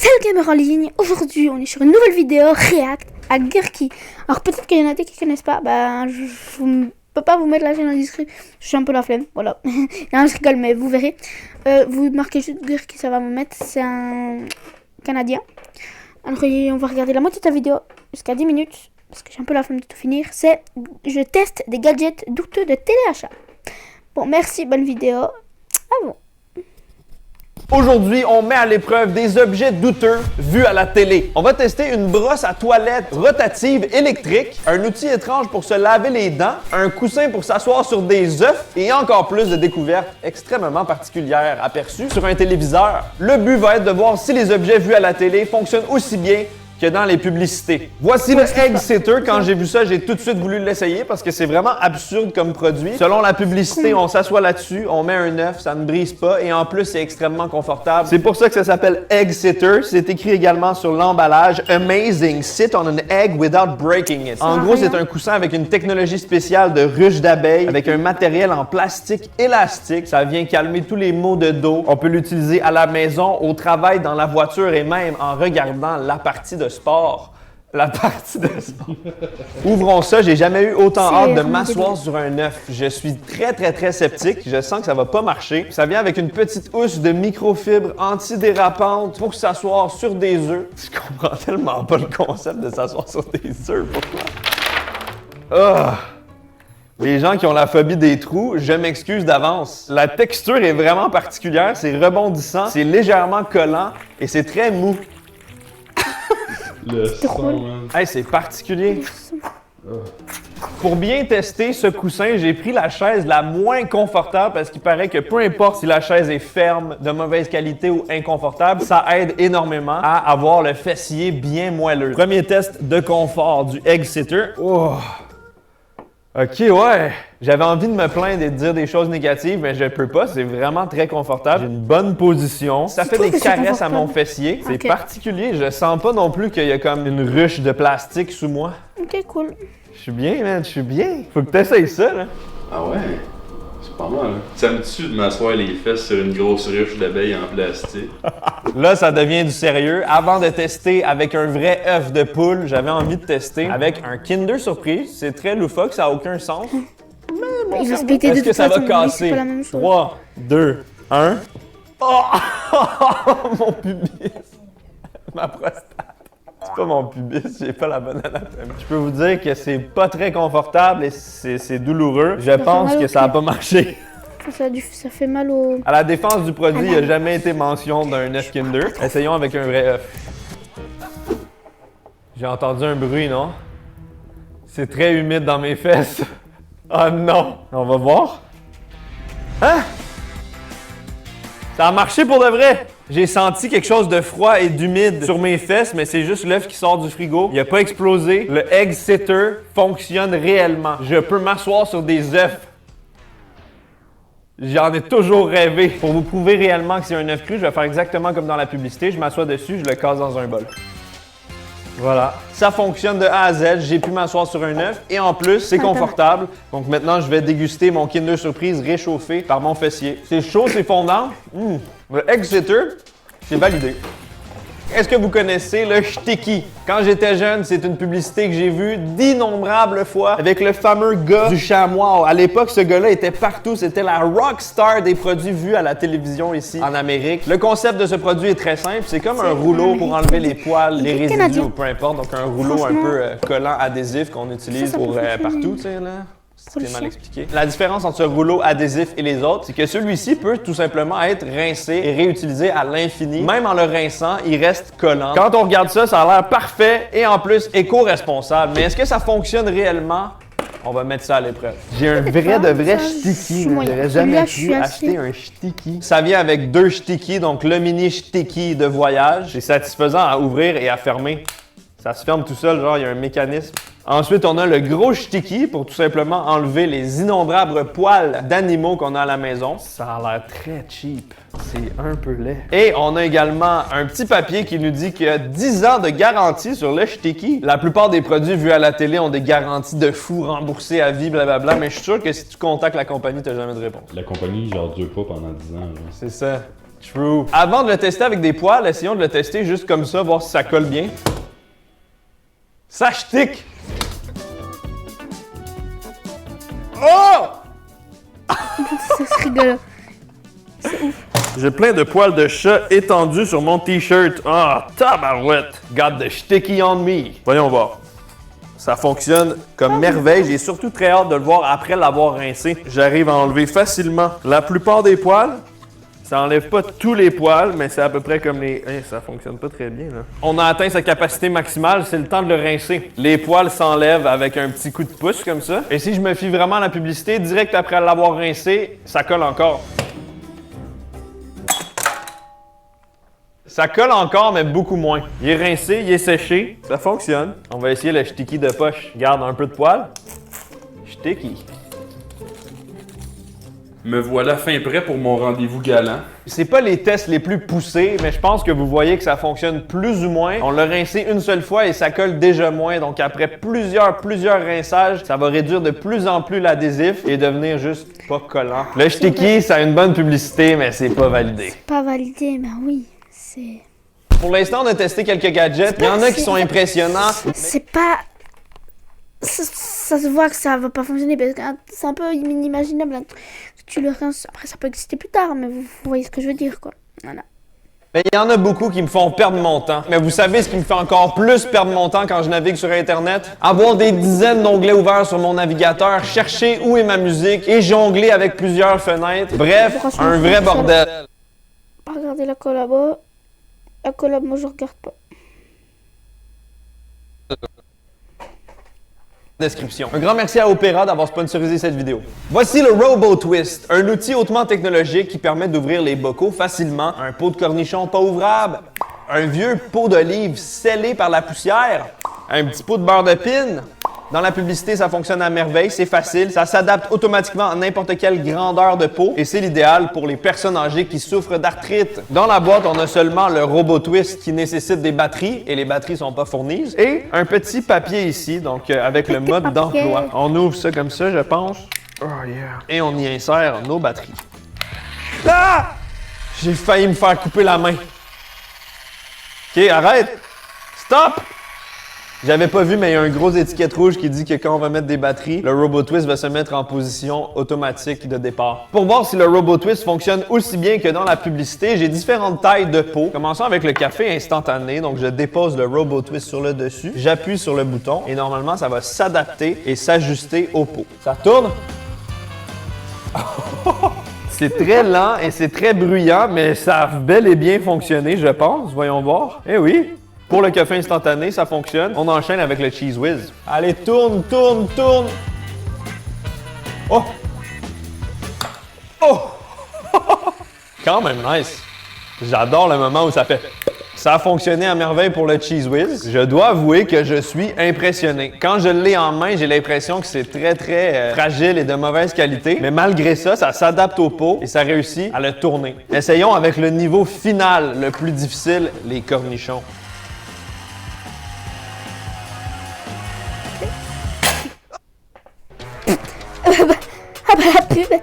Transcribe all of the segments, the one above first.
C'est le gamer en ligne. Aujourd'hui, on est sur une nouvelle vidéo React à Gurki. Alors peut-être qu'il y en a des qui connaissent pas. Je ne peux pas vous mettre la chaîne en description. Je suis un peu la flemme. Voilà. Non, je rigole, mais vous verrez. Vous marquez juste Gurki, ça va me mettre. C'est un Canadien. Alors on va regarder la moitié de la vidéo jusqu'à 10 minutes. Parce que j'ai un peu la flemme de tout finir. C'est je teste des gadgets douteux de téléachat. Bon, merci, bonne vidéo. À vous. Aujourd'hui, on met à l'épreuve des objets douteux vus à la télé. On va tester une brosse à toilette rotative électrique, un outil étrange pour se laver les dents, un coussin pour s'asseoir sur des œufs et encore plus de découvertes extrêmement particulières aperçues sur un téléviseur. Le but va être de voir si les objets vus à la télé fonctionnent aussi bien que dans les publicités. Voici le Egg Sitter. Quand j'ai vu ça, j'ai tout de suite voulu l'essayer parce que c'est vraiment absurde comme produit. Selon la publicité, on s'assoit là-dessus, on met un œuf, ça ne brise pas et en plus, c'est extrêmement confortable. C'est pour ça que ça s'appelle Egg Sitter. C'est écrit également sur l'emballage « Amazing, sit on an egg without breaking it ». En gros, c'est un coussin avec une technologie spéciale de ruche d'abeilles avec un matériel en plastique élastique. Ça vient calmer tous les maux de dos. On peut l'utiliser à la maison, au travail, dans la voiture et même en regardant la partie de sport. La partie de sport. Ouvrons ça, j'ai jamais eu autant hâte de m'asseoir sur un œuf. Je suis très sceptique, je sens que ça va pas marcher. Ça vient avec une petite housse de microfibre antidérapante pour s'asseoir sur des œufs. Je comprends tellement pas le concept de s'asseoir sur des œufs, pourquoi? Les gens qui ont la phobie des trous, je m'excuse d'avance. La texture est vraiment particulière, c'est rebondissant, c'est légèrement collant et c'est très mou. Le son, man. Hey, c'est particulier. Pour bien tester ce coussin, j'ai pris la chaise la moins confortable parce qu'il paraît que peu importe si la chaise est ferme, de mauvaise qualité ou inconfortable, ça aide énormément à avoir le fessier bien moelleux. Premier test de confort du Egg Sitter. Oh. Ok, ouais. J'avais envie de me plaindre et de dire des choses négatives, mais je peux pas. C'est vraiment très confortable. J'ai une bonne position. Ça fait des caresses à mon fessier. C'est particulier. Je sens pas non plus qu'il y a comme une ruche de plastique sous moi. Ok, cool. Je suis bien, man. Je suis bien. Faut que t'essayes ça, là. Ah ouais? C'est pas mal, hein? Ça me tue de m'asseoir les fesses sur une grosse ruche d'abeilles en plastique. Là, ça devient du sérieux. Avant de tester avec un vrai œuf de poule, j'avais envie de tester avec un Kinder Surprise. C'est très loufoque, ça n'a aucun sens. Mais Il va se péter de est-ce que toute ça va façon, casser? c'est pas la même chose. 3, 2, 1. Oh! Mon pubis! Ma prostate! C'est pas mon pubis, j'ai pas la bonne anatomie. Je peux vous dire que c'est pas très confortable et c'est douloureux. Je pense que ça a pas marché. Ça fait mal au... À la défense du produit, il n'y a jamais été mention d'un œuf Kinder. Essayons avec un vrai œuf. J'ai entendu un bruit, non? C'est très humide dans mes fesses. Oh non! On va voir. Hein? Ça a marché pour de vrai! J'ai senti quelque chose de froid et d'humide sur mes fesses, mais c'est juste l'œuf qui sort du frigo. Il n'a pas explosé. Le Egg Sitter fonctionne réellement. Je peux m'asseoir sur des œufs. J'en ai toujours rêvé. Pour vous prouver réellement que c'est un œuf cru, je vais faire exactement comme dans la publicité. Je m'assois dessus, je le casse dans un bol. Voilà. Ça fonctionne de A à Z. J'ai pu m'asseoir sur un œuf et en plus, c'est confortable. Donc maintenant, je vais déguster mon Kinder Surprise réchauffé par mon fessier. C'est chaud, c'est fondant. Le Egg Sitter, c'est validé. Est-ce que vous connaissez le Sticky? Quand j'étais jeune, c'est une publicité que j'ai vue d'innombrables fois avec le fameux gars du chamois. À l'époque, ce gars-là était partout. C'était la rockstar des produits vus à la télévision ici en Amérique. Le concept de ce produit est très simple. C'est comme un rouleau pour enlever les poils, les résidus ou peu importe. Donc un rouleau un peu collant adhésif qu'on utilise pour partout, tu sais là. C'est mal expliqué. La différence entre ce rouleau adhésif et les autres, c'est que celui-ci peut tout simplement être rincé et réutilisé à l'infini. Même en le rinçant, il reste collant. Quand on regarde ça, ça a l'air parfait et en plus éco-responsable. Mais est-ce que ça fonctionne réellement? On va mettre ça à l'épreuve. J'ai un vrai sticky. J'aurais jamais pu acheter un sticky. Ça vient avec 2 sticky, donc le mini sticky de voyage. C'est satisfaisant à ouvrir et à fermer. Ça se ferme tout seul, genre il y a un mécanisme. Ensuite, on a le gros sticky pour tout simplement enlever les innombrables poils d'animaux qu'on a à la maison. Ça a l'air très cheap. C'est un peu laid. Et on a également un petit papier qui nous dit qu'il y a 10 ans de garantie sur le sticky. La plupart des produits vus à la télé ont des garanties de fou remboursées à vie, blablabla, mais je suis sûr que si tu contactes la compagnie, tu n'as jamais de réponse. La compagnie, genre, dure pas pendant 10 ans. Genre. C'est ça. True. Avant de le tester avec des poils, essayons de le tester juste comme ça, voir si ça colle bien. Ça ch'tique! Oh! C'est rigolo. C'est ouf. J'ai plein de poils de chat étendus sur mon t-shirt. Ah, tabarouette! Got the sticky on me. Voyons voir. Ça fonctionne comme merveille. J'ai surtout très hâte de le voir après l'avoir rincé. J'arrive à enlever facilement la plupart des poils. Ça enlève pas tous les poils, mais c'est à peu près comme les... Hey, ça fonctionne pas très bien, là. On a atteint sa capacité maximale, c'est le temps de le rincer. Les poils s'enlèvent avec un petit coup de pouce comme ça. Et si je me fie vraiment à la publicité, direct après l'avoir rincé, ça colle encore. Ça colle encore, mais beaucoup moins. Il est rincé, il est séché. Ça fonctionne. On va essayer le sticky de poche. Garde un peu de poil. Sticky. Me voilà fin prêt pour mon rendez-vous galant. C'est pas les tests les plus poussés, mais je pense que vous voyez que ça fonctionne plus ou moins. On l'a rincé une seule fois et ça colle déjà moins. Donc après plusieurs rinçages, ça va réduire de plus en plus l'adhésif et devenir juste pas collant. Le sticky, ça a une bonne publicité, mais c'est pas validé. Pas validé, mais oui, c'est... Pour l'instant, on a testé quelques gadgets. Il y en a qui sont impressionnants. C'est pas... Ça se voit que ça va pas fonctionner parce que c'est un peu inimaginable. Tu le rinces, après ça peut exister plus tard, mais vous voyez ce que je veux dire, quoi. Voilà. Mais il y en a beaucoup qui me font perdre mon temps. Mais vous savez ce qui me fait encore plus perdre mon temps quand je navigue sur Internet? Avoir des dizaines d'onglets ouverts sur mon navigateur, chercher où est ma musique et jongler avec plusieurs fenêtres. Bref, un vrai bordel. Regardez la collab. La collab, moi je regarde pas. Description. Un grand merci à Opera d'avoir sponsorisé cette vidéo. Voici le Robo Twist, un outil hautement technologique qui permet d'ouvrir les bocaux facilement. Un pot de cornichon pas ouvrable, un vieux pot d'olive scellé par la poussière, un petit pot de beurre de pin. Dans la publicité, ça fonctionne à merveille, c'est facile, ça s'adapte automatiquement à n'importe quelle grandeur de peau et c'est l'idéal pour les personnes âgées qui souffrent d'arthrite. Dans la boîte, on a seulement le Robo Twist qui nécessite des batteries et les batteries sont pas fournies et un petit papier ici, donc avec le mode d'emploi. On ouvre ça comme ça, je pense. Oh yeah. Et on y insère nos batteries. Ah! J'ai failli me faire couper la main. OK, arrête! Stop! J'avais pas vu, mais il y a une grosse étiquette rouge qui dit que quand on va mettre des batteries, le Robo Twist va se mettre en position automatique de départ. Pour voir si le Robo Twist fonctionne aussi bien que dans la publicité, j'ai différentes tailles de pots. Commençons avec le café instantané. Donc, je dépose le Robo Twist sur le dessus, j'appuie sur le bouton et normalement, ça va s'adapter et s'ajuster au pot. Ça tourne. C'est très lent et c'est très bruyant, mais ça a bel et bien fonctionné, je pense. Voyons voir. Eh oui! Pour le café instantané, ça fonctionne. On enchaîne avec le Cheese Whiz. Allez, tourne, tourne, tourne! Oh! Oh! Quand même nice. J'adore le moment où ça fait... Ça a fonctionné à merveille pour le Cheese Whiz. Je dois avouer que je suis impressionné. Quand je l'ai en main, j'ai l'impression que c'est très fragile et de mauvaise qualité. Mais malgré ça, ça s'adapte au pot et ça réussit à le tourner. Essayons avec le niveau final, le plus difficile, les cornichons. Ah bah la pub.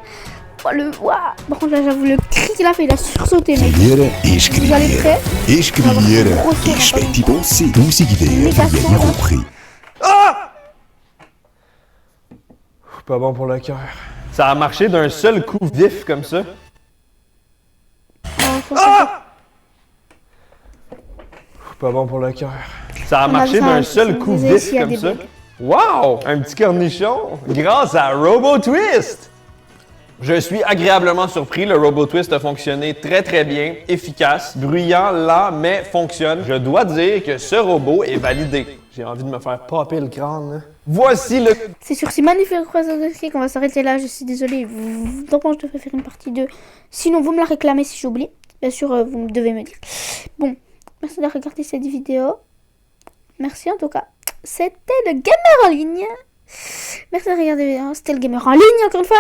Oh le... Waouh. Par contre là j'avoue le cri qu'il a fait, il a sursauté mec. Vous allez prêts? Escrever e spetti você. Musiker viene compris. Ah! Pas bon pour le cœur. Ça a marché d'un seul coup vif comme ça. Ah! Pas bon pour le cœur. Ça a marché d'un seul coup vif comme ça. Wow! Un petit cornichon grâce à Robo Twist! Je suis agréablement surpris. Le Robo Twist a fonctionné très bien, efficace, bruyant, lent, mais fonctionne. Je dois dire que ce robot est validé. J'ai envie de me faire popper le crâne. Là. Voici le... C'est sur ces magnifiques croissants de ski qu'on va s'arrêter là. Je suis désolée. Donc moi je devrais faire une partie 2. Sinon vous me la réclamez si j'oublie. Bien sûr vous devez me dire. Bon, merci de regarder cette vidéo. Merci en tout cas. C'était le gamer en ligne. Merci de regarder la vidéo. C'était le gamer en ligne encore une fois.